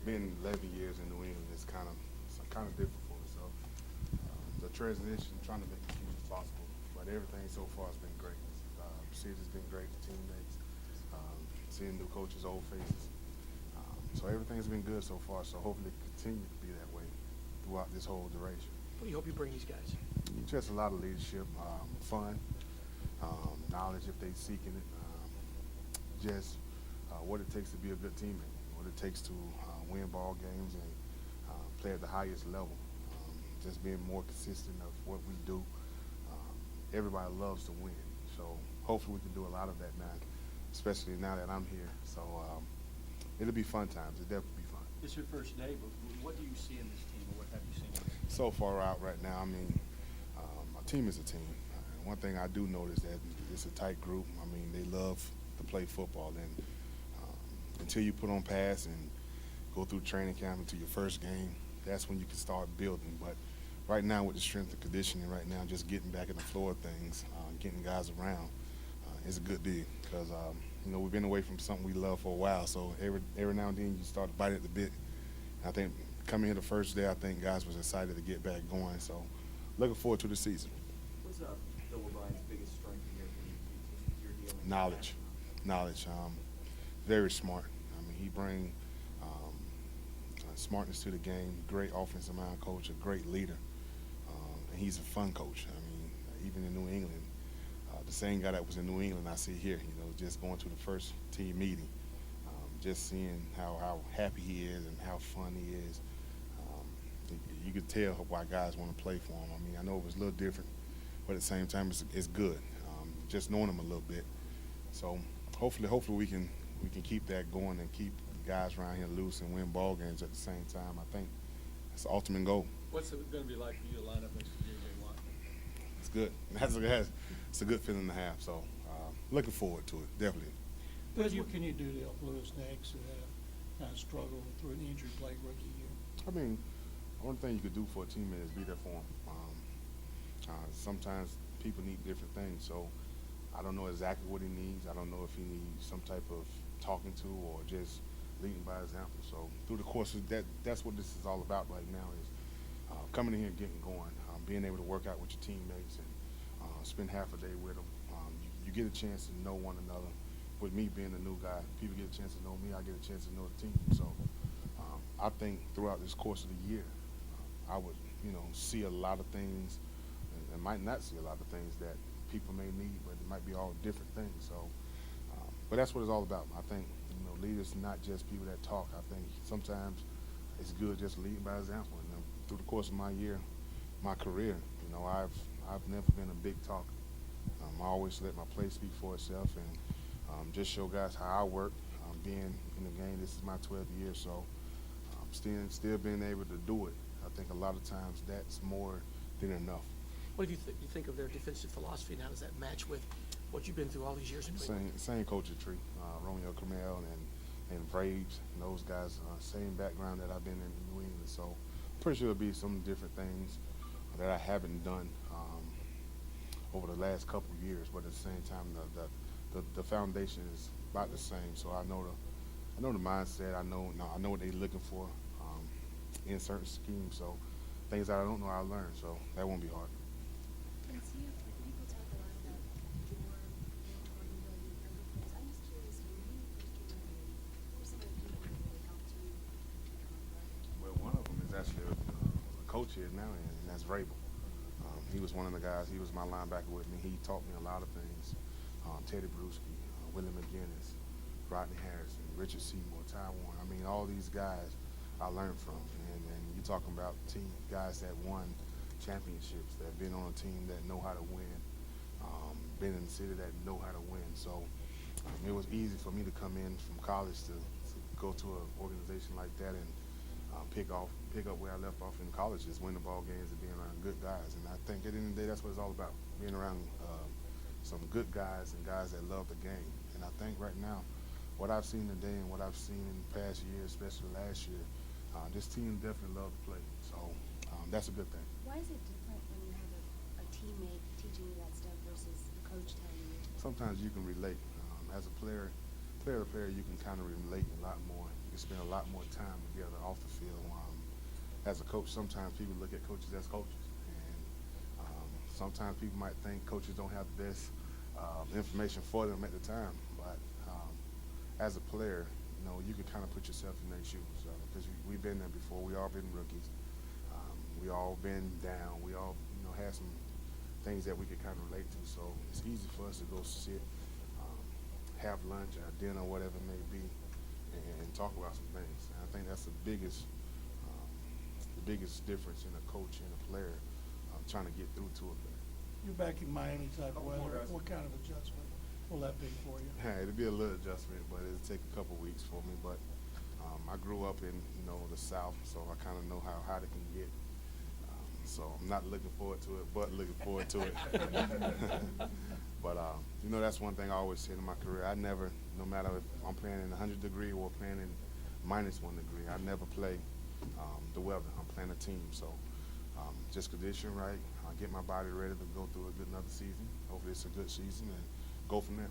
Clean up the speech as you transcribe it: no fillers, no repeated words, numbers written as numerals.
Been 11 years in New England is kind of different for me. So the transition, trying to make it as huge as possible. But everything so far has been great. City's been great, the teammates, seeing new coaches, old faces. So everything's been good so far. So hopefully it continue to be that way throughout this whole duration. What do you hope you bring these guys? Just a lot of leadership, fun, knowledge if they seeking it, just what it takes to be a good teammate, what it takes to win ball games and play at the highest level. Just being more consistent of what we do. Everybody loves to win, so hopefully we can do a lot of that now, especially now that I'm here. So it'll be fun times. It'll definitely be fun. It's your first day, but what do you see in this team, or what have you seen in this team? So far out right now, I mean, my team is a team. One thing I do notice that it's a tight group. I mean, they love to play football, and until you put on pads and go through training camp into your first game, that's when you can start building. But right now, with the strength and conditioning, right now, just getting back in the floor of things, getting guys around, is a good deal because we've been away from something we love for a while. So every now and then you start to bite at the bit. And I think coming here the first day, I think guys was excited to get back going. So looking forward to the season. What's Bill O'Brien's biggest strength in your dealing? Knowledge. Very smart. I mean, he brings smartness to the game. Great offensive mind coach, a great leader, and he's a fun coach. I mean, even in New England, the same guy that was in New England I see here. Just going to the first team meeting, just seeing how happy he is and how fun he is. You could tell why guys want to play for him. I mean, I know it was a little different, but at the same time, it's good. Just knowing him a little bit. So hopefully we can keep that going and keep guys around here loose and win ball games at the same time. I think that's the ultimate goal. What's it going to be like for you to line up next to J.J. Watt? It's good. It's a good feeling to have. So looking forward to it, definitely. What can you do to help Lewis Nix who had kind of struggled through an injury plagued rookie year? I mean, one thing you could do for a teammate is be there for him. Sometimes people need different things, so I don't know exactly what he needs. I don't know if he needs some type of talking to or just leading by example. So through the course of that's what this is all about right now is coming in here and getting going, being able to work out with your teammates and spend half a day with them. You get a chance to know one another. With me being a new guy, people get a chance to know me. I get a chance to know the team. So I think throughout this course of the year, I would see a lot of things and might not see a lot of things that people may need, but it might be all different things. So, but that's what it's all about. I think leaders not just people that talk. I think sometimes it's good just leading by example. And through the course of my year, my career, I've never been a big talker. I always let my play speak for itself and just show guys how I work. Being in the game, this is my 12th year, so still being able to do it. I think a lot of times that's more than enough. What do you think of their defensive philosophy now? Does that match with what you've been through all these years in New England? Same coaching tree, Romeo Cromwell and Braves, and those guys, same background that I've been in New England. So I'm pretty sure there'll be some different things that I haven't done over the last couple of years, but at the same time, the foundation is about the same. So I know the mindset. I know what they're looking for in certain schemes. So things that I don't know, I'll learn. So that won't be hard. People talk a lot about your ability to younger players. I'm just curious, when you first came in, who were some of the people that really helped you become a player? Well, one of them is actually a coach here now, and that's Vrabel. He was one of the guys. He was my linebacker with me. He taught me a lot of things. Teddy Bruschi, Willie McGinnis, Rodney Harrison, Richard Seymour, Ty Warren. I mean, all these guys I learned from. And you're talking about guys that won championships, that have been on a team that know how to win, been in the city that know how to win. So it was easy for me to come in from college to go to an organization like that and pick up where I left off in college, just win the ball games and being around good guys. And I think at the end of the day, that's what it's all about, being around some good guys and guys that love the game. And I think right now, what I've seen today and what I've seen in the past year, especially last year, this team definitely loved to play. So that's a good thing. Why is it different when you have a teammate teaching you that stuff versus a coach telling you? Sometimes you can relate. As a player to player, you can kind of relate a lot more. You can spend a lot more time together off the field. As a coach, sometimes people look at coaches as coaches, and sometimes people might think coaches don't have the best information for them at the time. But as a player, you can kind of put yourself in their shoes because we've been there before. We all been rookies. We all been down. We all had some things that we could kind of relate to. So it's easy for us to go sit, have lunch or dinner, whatever it may be, and talk about some things. And I think that's the biggest difference in a coach and a player trying to get through to it. You're back in Miami type Couple more weather. guys. What kind of adjustment will that be for you? It'll be a little adjustment, but it'll take a couple weeks for me. But I grew up in the South, so I kind of know how hot it can get. So I'm not looking forward to it, but looking forward to it. But that's one thing I always said in my career. I never, no matter if I'm playing in 100 degree or playing in -1 degree, I never play the weather. I'm playing a team, so just condition right. I'll get my body ready to go through another season. Hopefully it's a good season and go from there.